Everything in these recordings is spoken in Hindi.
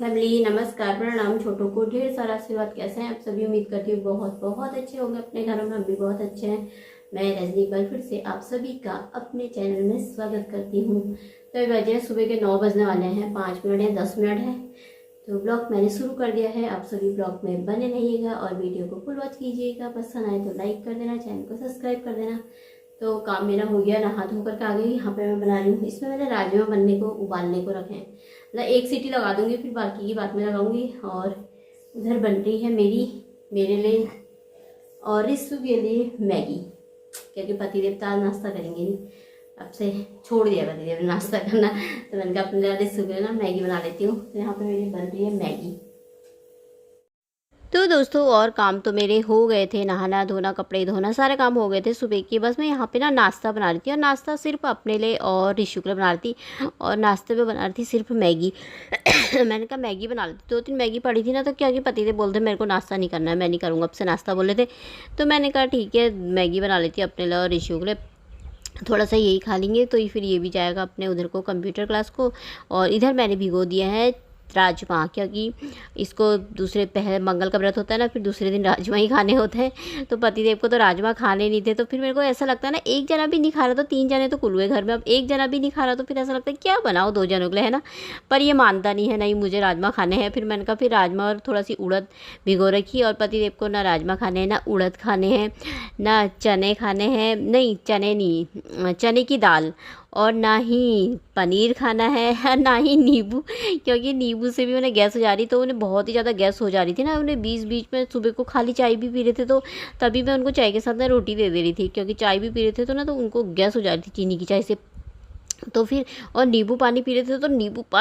फैमिली, नमस्कार, प्रणाम। छोटों को ढेर सारा आशीर्वाद। कैसे हैं आप सभी? उम्मीद करती हूँ बहुत बहुत अच्छे होंगे। अपने घरों में हम भी बहुत अच्छे हैं। मैं रजनी एक बार फिर से आप सभी का अपने चैनल में स्वागत करती हूँ। तो ये बजे सुबह के 9 बजने वाले हैं, 5 मिनट या 10 मिनट है। तो ब्लॉग मैंने शुरू कर दिया है। आप सभी ब्लॉग में बने रहिएगा और वीडियो को फुल वॉच कीजिएगा। पसंद आए तो लाइक कर देना, चैनल को सब्सक्राइब कर देना। तो काम मेरा हो गया, नहा धो करके आ गई। यहाँ पे मैं बना रही हूँ, इसमें मैंने राजमा बनने को उबालने को रखे हैं। मतलब एक सीटी लगा दूंगी, फिर बाकी की बात में लगाऊंगी। और उधर बन रही है मेरे लिए और रिसु के लिए मैगी, क्योंकि पतिदेव तो आज नाश्ता करेंगे नहीं। अब से छोड़ दिया पतिदेव ने नाश्ता करना, तो मैंने कहा अपने रिसु के लिए ना मैगी बना लेती हूँ। तो यहाँ पे मेरी बन रही है मैगी। तो दोस्तों, और काम तो मेरे हो गए थे, नहाना धोना कपड़े धोना सारे काम हो गए थे सुबह की। बस मैं यहाँ पे ना नाश्ता बना रही थी, और नाश्ता सिर्फ अपने लिए और ऋषु के लिए बना रही थी। और नाश्ते में बना रही थी सिर्फ मैगी। मैंने कहा मैगी बना लेती। 2-3 मैगी पड़ी थी ना, तो क्या कि पति थे बोलते मेरे को नाश्ता नहीं करना है, मैं नहीं करूँगा अब से नाश्ता बोले थे। तो मैंने कहा ठीक है मैगी बना लेती अपने लिए और ऋषु के लिए। थोड़ा सा यही खा लेंगे तो फिर ये भी जाएगा अपने उधर को कंप्यूटर क्लास को। और इधर मैंने भिगो दिया है राजमा, क्योंकि इसको दूसरे पहले मंगल का व्रत होता है ना, फिर दूसरे दिन राजमा ही खाने होते हैं। तो पतिदेव को तो राजमा खाने नहीं थे। तो फिर मेरे को ऐसा लगता है ना, एक जना भी नहीं खा रहा तो 3 जने तो कुल हुए घर में। अब एक जना भी नहीं खा रहा तो फिर ऐसा लगता है क्या बनाओ 2 जनों के लिए, है ना। पर ये मानता नहीं है, नहीं मुझे राजमा खाने हैं। फिर मैंने कहा फिर राजमा और थोड़ा सी उड़द भिगो रखी। और पतिदेव को ना राजमा खाने हैं, ना उड़द खाने हैं, ना चने खाने हैं, नहीं चने नहीं, चने की दाल, और ना ही पनीर खाना है, ना ही नींबू, क्योंकि नींबू से भी उन्हें गैस हो जा रही। तो उन्हें बहुत ही ज़्यादा गैस हो जा रही थी ना। उन्हें बीच बीच में सुबह को खाली चाय भी पी रहे थे, तो तभी मैं उनको चाय के साथ ना रोटी दे रही थी, क्योंकि चाय भी पी रहे थे तो ना, तो उनको गैस हो जा रही थी चीनी की चाय से। तो फिर और नींबू पानी पी रहे थे, तो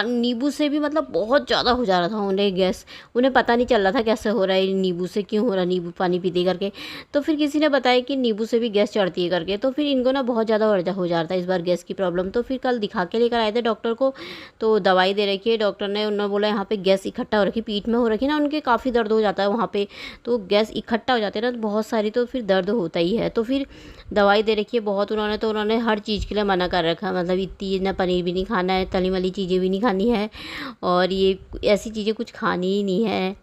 नींबू से भी मतलब बहुत ज़्यादा हो जा रहा था उन्हें गैस। उन्हें पता नहीं चल रहा था कैसे हो रहा है, नींबू से क्यों हो रहा है, नींबू पानी पीते करके। तो फिर किसी ने बताया कि नींबू से भी गैस चढ़ती है करके। तो फिर इनको ना बहुत ज़्यादा हो जा रहा था इस बार गैस की प्रॉब्लम। तो फिर कल दिखा के लेकर आए थे डॉक्टर को। तो दवाई दे रखी है डॉक्टर ने। उन्होंने बोला यहाँ पे गैस इकट्ठा हो रखी, पीठ में हो रखी ना, उनके काफ़ी दर्द हो जाता है वहाँ पे। तो गैस इकट्ठा हो जाती है ना बहुत सारी, तो फिर दर्द होता ही है। तो फिर दवाई दे रखी है बहुत उन्होंने। तो उन्होंने हर चीज़ के लिए मना कर रखा, मतलब इतनी ना पनीर भी नहीं खाना है, तली वाली चीज़ें भी नहीं खानी है, और ये ऐसी चीज़ें कुछ खानी ही नहीं है।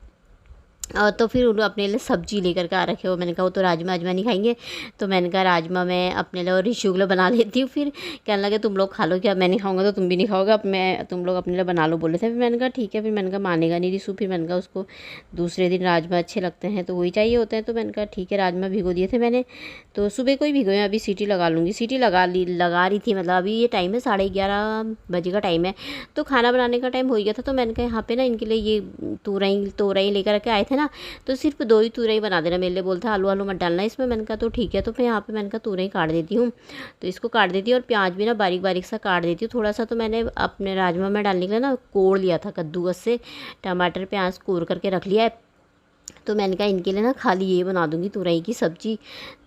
और तो फिर उन्होंने अपने लिए सब्जी लेकर के आ रखे हो। मैंने कहा वो तो राजमा नहीं खाएंगे, तो मैंने कहा राजमा मैं अपने लिए और ऋषु के लिए बना लेती हूँ। फिर कहने लगे तुम लोग खा लो क्या, मैं नहीं खाऊंगा तो तुम भी नहीं खाओगे, अब मैं तुम लोग अपने लिए बना लो बोले थे। फिर मैंने कहा ठीक है। फिर मैंने कहा मानेगा नहीं ऋषु। फिर मैंने कहा उसको दूसरे दिन राजमा अच्छे लगते हैं तो वही चाहिए होते हैं। तो मैंने कहा ठीक है, राजमा भिगो दिए थे मैंने, तो सुबह को ही भिगोए। अभी सीटी लगा लूँगी। सीटी लगा रही थी, मतलब अभी ये टाइम है 11:30 बजे का टाइम है। तो खाना बनाने का टाइम हो गया था। तो मैंने कहा यहाँ पे ना इनके लिए ये तोरई लेकर के आए थे ना, तो सिर्फ 2 ही तुरई बना देना मेरे लिए। बोलता आलू आलू मत डालना इसमें। मैंने कहा तो ठीक है। तो फिर यहाँ पे मैंने कहा तुरई काट देती हूँ, तो इसको काट देती हूँ। और प्याज भी ना बारीक बारीक सा काट देती हूँ थोड़ा सा। तो मैंने अपने राजमा में डालने के लिए ना कोड़ लिया था कद्दूकस से, टमाटर प्याज कोड़ करके रख लिया है। तो मैंने कहा इनके लिए ना खाली ये बना दूंगी तुरई की सब्ज़ी।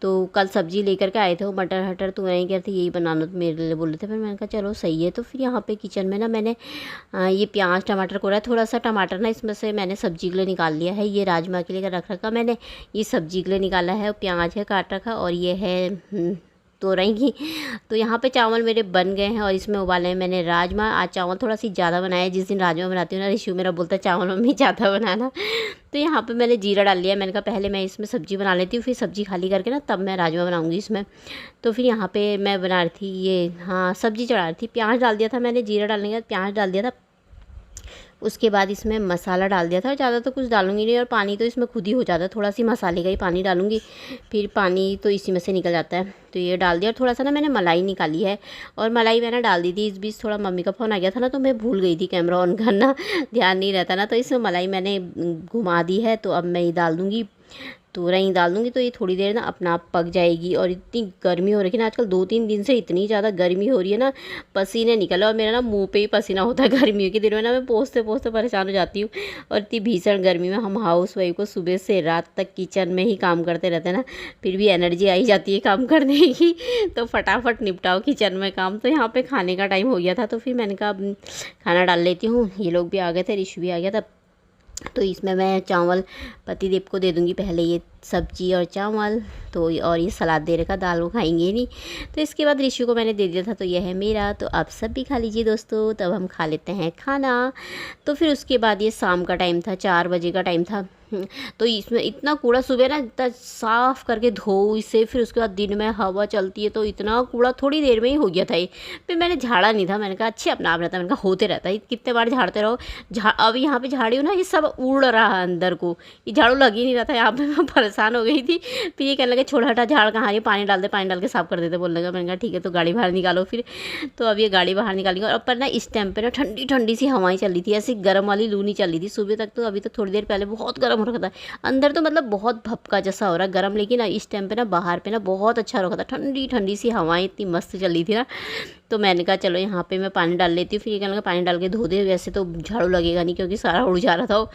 तो कल सब्ज़ी लेकर के आए थे वो, मटर हटर तुरई के थे, यही बनाना तो मेरे लिए बोले थे। फिर मैंने कहा चलो सही है। तो फिर यहाँ पे किचन में ना मैंने ये प्याज टमाटर को रहा, थोड़ा सा टमाटर ना इसमें से मैंने सब्ज़ी के लिए निकाल लिया है। ये राजमा के लिए रख रखा मैंने, ये सब्ज़ी के लिए निकाला है। प्याज है काट रखा, और ये है तोरई की। तो यहाँ पे चावल मेरे बन गए हैं, और इसमें उबाले हैं मैंने राजमा। आज चावल थोड़ा सी ज़्यादा बनाया है। जिस दिन राजमा बनाती हूँ ना, ऋषु मेरा बोलता है चावल मम्मी ज़्यादा बनाना। तो यहाँ पे मैंने जीरा डाल लिया। मैंने कहा पहले मैं इसमें सब्ज़ी बना लेती हूँ, फिर सब्ज़ी खाली करके ना तब मैं राजमा बनाऊँगी इसमें। तो फिर यहाँ पे मैं बना रही थी ये, हाँ सब्ज़ी चढ़ा रही थी। प्याज डाल दिया था मैंने, जीरा डालने के बाद प्याज डाल दिया था। उसके बाद इसमें मसाला डाल दिया था। ज़्यादा तो कुछ डालूंगी नहीं, और पानी तो इसमें खुद ही हो जाता है, थोड़ा सी मसाले का ही पानी डालूंगी। फिर पानी तो इसी में से निकल जाता है। तो ये डाल दिया। और थोड़ा सा ना मैंने मलाई निकाली है, और मलाई मैंने डाल दी थी। इस बीच थोड़ा मम्मी का फ़ोन आ गया था ना, तो मैं भूल गई थी कैमरा ऑन करना, ध्यान नहीं रहता ना। तो इसमें मलाई मैंने घुमा दी है। तो अब मैं ये डाल दूँगी, तुरई डाल दूँगी। तो ये थोड़ी देर ना अपना आप पक जाएगी। और इतनी गर्मी हो रही है ना आजकल, 2-3 दिन से इतनी ज़्यादा गर्मी हो रही है ना, पसीने निकल। और मेरा ना मुंह पे ही पसीना होता है गर्मियों के दिनों में ना, मैं पोंछते पोंछते परेशान हो जाती हूँ। और इतनी भीषण गर्मी में हम हाउस वाइफ को सुबह से रात तक किचन में ही काम करते रहते हैं ना, फिर भी एनर्जी आई जाती है काम करने की। तो फटाफट निपटाओ किचन में काम। तो यहाँ पर खाने का टाइम हो गया था, तो फिर मैंने कहा खाना डाल लेती हूँ। ये लोग भी आ गए थे, ऋषु भी आ गया था। तो इसमें मैं चावल पतिदेव को दे दूँगी पहले, ये सब्जी और चावल। तो और ये सलाद दे रखा, दाल वो खाएंगे नहीं। तो इसके बाद ऋषि को मैंने दे दिया था, तो यह है मेरा। तो आप सब भी खा लीजिए दोस्तों। तब हम खा लेते हैं खाना। तो फिर उसके बाद ये शाम का टाइम था, 4 बजे का टाइम था। तो इसमें इतना कूड़ा सुबह ना इतना साफ़ करके धो इसे, फिर उसके बाद दिन में हवा चलती है तो इतना कूड़ा थोड़ी देर में ही हो गया था ये। फिर मैंने झाड़ा नहीं था, मैंने कहा अच्छे अपना आप रहता है, मैंने कहा होते रहता है, कितने बार झाड़ते रहो। अब यहाँ पे झाड़ी हूँ ना, ये सब उड़ रहा है अंदर को, ये झाड़ू लग ही नहीं रहा था यहाँ पे। मैं परेशान हो गई थी। फिर ये कहने लगे छोड़ हटा, झाड़ कहाँ, ये पानी डाल दे, पानी डाल के साफ़ कर देते बोलने लगा। मैंने कहा ठीक है, तो गाड़ी बाहर निकालो फिर। तो अब ये गाड़ी बाहर निकालेंगे। और पर ना इस टाइम पे ना ठंडी ठंडी सी हवाएं चल रही थी, ऐसी गर्म वाली लू नहीं चल रही थी सुबह तक। तो अभी तो थोड़ी देर पहले बहुत गर्म हो रखा था अंदर, तो मतलब बहुत भपका जैसा हो रहा है गर्म। लेकिन इस टाइम पे ना बाहर पे ना बहुत अच्छा रखा था, ठंडी ठंडी सी हवाएं इतनी मस्त चल रही थी ना। तो मैंने कहा चलो यहाँ पे मैं पानी डाल लेती हूँ। फिर ये कहने लगा पानी डाल के धो दे, वैसे तो झाड़ू लगेगा नहीं क्योंकि सारा उड़ जा रहा था वो।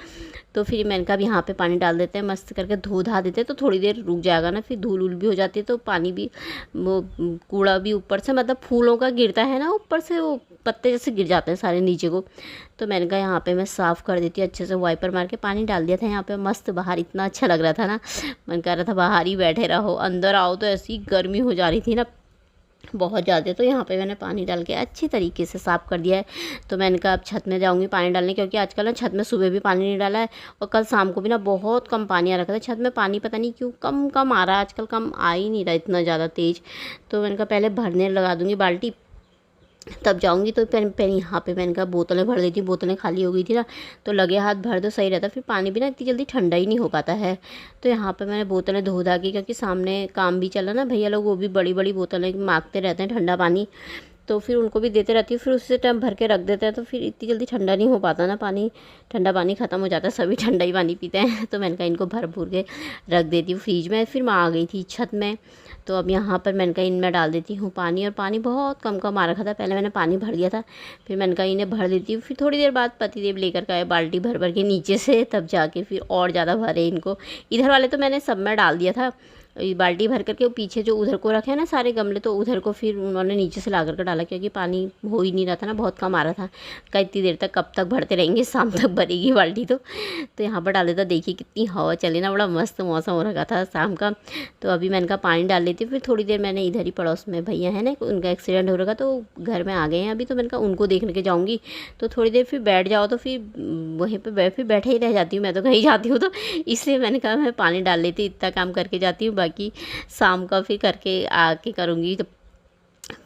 तो फिर मैंने कहा अब यहाँ पे पानी डाल देते हैं, मस्त करके धो धा देते हैं, तो थोड़ी देर रुक जाएगा ना, फिर धूल उल भी हो जाती है तो पानी भी वो कूड़ा भी ऊपर से मतलब फूलों का गिरता है ना, ऊपर से वो पत्ते जैसे गिर जाते हैं सारे नीचे को। तो मैंने कहा यहाँ पे मैं साफ़ कर देती हूँ अच्छे से, वाइपर मार के पानी डाल दिया था यहाँ पे मस्त। बाहर इतना अच्छा लग रहा था ना, मन कर रहा था बाहर ही बैठे रहो, अंदर आओ तो ऐसी गर्मी हो जा रही थी ना बहुत ज़्यादा। तो यहाँ पे मैंने पानी डाल के अच्छी तरीके से साफ़ कर दिया है। तो मैंने कहा अब छत में जाऊँगी पानी डालने, क्योंकि आजकल ना छत में सुबह भी पानी नहीं डाला है और कल शाम को भी ना बहुत कम पानी आ रखा था छत में। पानी पता नहीं क्यों कम कम आ रहा है आजकल, कम आ ही नहीं रहा इतना ज़्यादा तेज़। तो मैंने कहा पहले भरने लगा दूँगी बाल्टी, तब जाऊँगी। तो फिर यहाँ पे मैंने कहा बोतलें भर देती हूँ, बोतलें खाली हो गई थी ना, तो लगे हाथ भर दो सही रहता। फिर पानी भी ना इतनी जल्दी ठंडा ही नहीं हो पाता है। तो यहाँ पे मैंने बोतलें धो धा की, क्योंकि सामने काम भी चला ना, भैया लोग वो भी बड़ी बड़ी बोतलें मांगते रहते हैं ठंडा पानी, तो फिर उनको भी देते रहती हूँ। फिर उससे टाइम भर के रख देते हैं, तो फिर इतनी जल्दी ठंडा नहीं हो पाता ना पानी, ठंडा पानी ख़त्म हो जाता है, सभी ठंडा ही पानी पीते हैं। तो मैंने कहा इनको भर भूर के रख देती हूँ फ्रिज में। फिर मैं आ गई थी छत में, तो अब यहाँ पर मैंने कहा इनमें डाल देती हूँ पानी। और पानी बहुत कम कम आ रखा था, पहले मैंने पानी भर दिया था, फिर मैंने कहा इन्हें भर देती हूँ। फिर थोड़ी देर बाद पतिदेव लेकर के आए बाल्टी भर भर के नीचे से, तब जाके फिर और ज़्यादा भरे इनको। इधर वाले तो मैंने सब में डाल दिया था बाल्टी भर करके, पीछे जो उधर को रखे हैं ना सारे गमले, तो उधर को फिर उन्होंने नीचे से ला करके डाला, क्योंकि पानी हो ही नहीं रहा था ना, बहुत कम आ रहा था। का इतनी देर तक कब तक भरते रहेंगे, शाम तक भरेगी बाल्टी। तो यहाँ पर डाल देता, देखिए कितनी हवा चली ना, बड़ा मस्त मौसम हो रखा था शाम का। तो अभी मैंने कहा पानी डाल लेती हूँ। फिर थोड़ी देर मैंने इधर ही पड़ोस में भैया है ना, उनका एक्सीडेंट हो रखा, तो घर में आ गए हैं अभी। तो मैंने कहा उनको देखने के जाऊँगी, तो थोड़ी देर फिर बैठ जाओ, तो फिर वहीं पर फिर बैठे ही रह जाती हूँ मैं, तो कहीं जाती हूँ तो इसलिए मैंने कहा मैं पानी डाल लेती, इतना काम करके जाती हूँ, बाकी शाम का फिर करके आके करूँगी। तो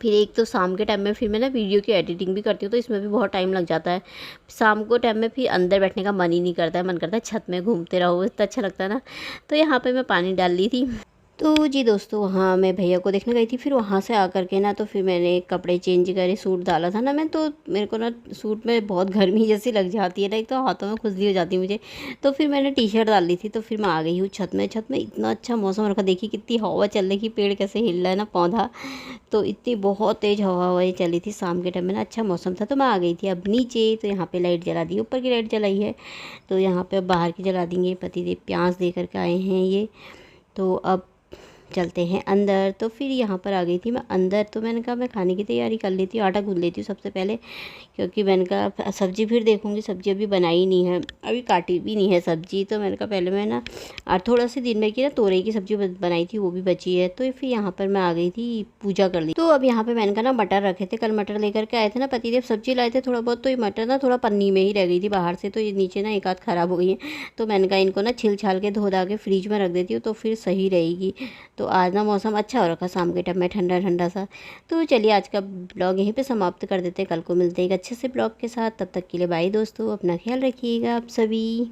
फिर एक तो शाम के टाइम में फिर मैं ना वीडियो की एडिटिंग भी करती हूँ, तो इसमें भी बहुत टाइम लग जाता है। शाम को टाइम में फिर अंदर बैठने का मन ही नहीं करता है, मन करता है छत में घूमते रहो, इतना अच्छा लगता है ना। तो यहाँ पे मैं पानी डाल ली थी। तो जी दोस्तों, वहाँ मैं भैया को देखने गई थी, फिर वहाँ से आकर के ना तो फिर मैंने कपड़े चेंज करे, सूट डाला था ना मैं, तो मेरे को ना सूट में बहुत गर्मी जैसी लग जाती है ना, एक तो हाथों में खुजली हो जाती है मुझे। तो फिर मैंने टी शर्ट डाल ली थी, तो फिर मैं आ गई हूँ छत में। छत में इतना अच्छा मौसम रखा, देखिए कितनी हवा चल रही, पेड़ कैसे हिल रहा है ना पौधा, तो इतनी बहुत तेज़ हवा चली थी शाम के टाइम में ना, अच्छा मौसम था। तो मैं आ गई थी अब नीचे, तो यहाँ पर लाइट जला दी, ऊपर की लाइट जलाई है, तो यहाँ पर बाहर की जला देंगे। पतिदेव प्याज दे करके आए हैं ये, तो अब चलते हैं अंदर। तो फिर यहाँ पर आ गई थी मैं अंदर, तो मैंने कहा मैं खाने की तैयारी कर लेती हूँ, आटा गूँथ लेती हूँ सबसे पहले, क्योंकि मैंने कहा सब्ज़ी फिर देखूँगी, सब्ज़ी अभी बनाई नहीं है, अभी काटी भी नहीं है सब्ज़ी। तो मैंने कहा पहले मैं ना और थोड़ा सी दिन में की ना तोरई की सब्ज़ी बनाई थी, वो भी बची है। तो फिर यहाँ पर मैं आ गई थी, पूजा कर ली। तो अब यहाँ पर मैंने कहा ना मटर रखे थे, कल मटर लेकर के आए थे ना पतिदेव, सब्ज़ी लाए थे थोड़ा बहुत, तो ये मटर ना थोड़ा पन्नी में ही रह गई थी बाहर से, तो ये नीचे ना एक आध ख़राब हो गई है। तो मैंने कहा इनको ना छिल छाल के धो धा के फ्रिज में रख देती हूँ, तो फिर सही रहेगी। तो आज ना मौसम अच्छा हो रखा शाम के टाइम में, ठंडा ठंडा सा। तो चलिए आज का ब्लॉग यहीं पे समाप्त कर देते हैं, कल को मिलते हैं एक अच्छे से ब्लॉग के साथ। तब तक के लिए बाय दोस्तों, अपना ख्याल रखिएगा आप सभी।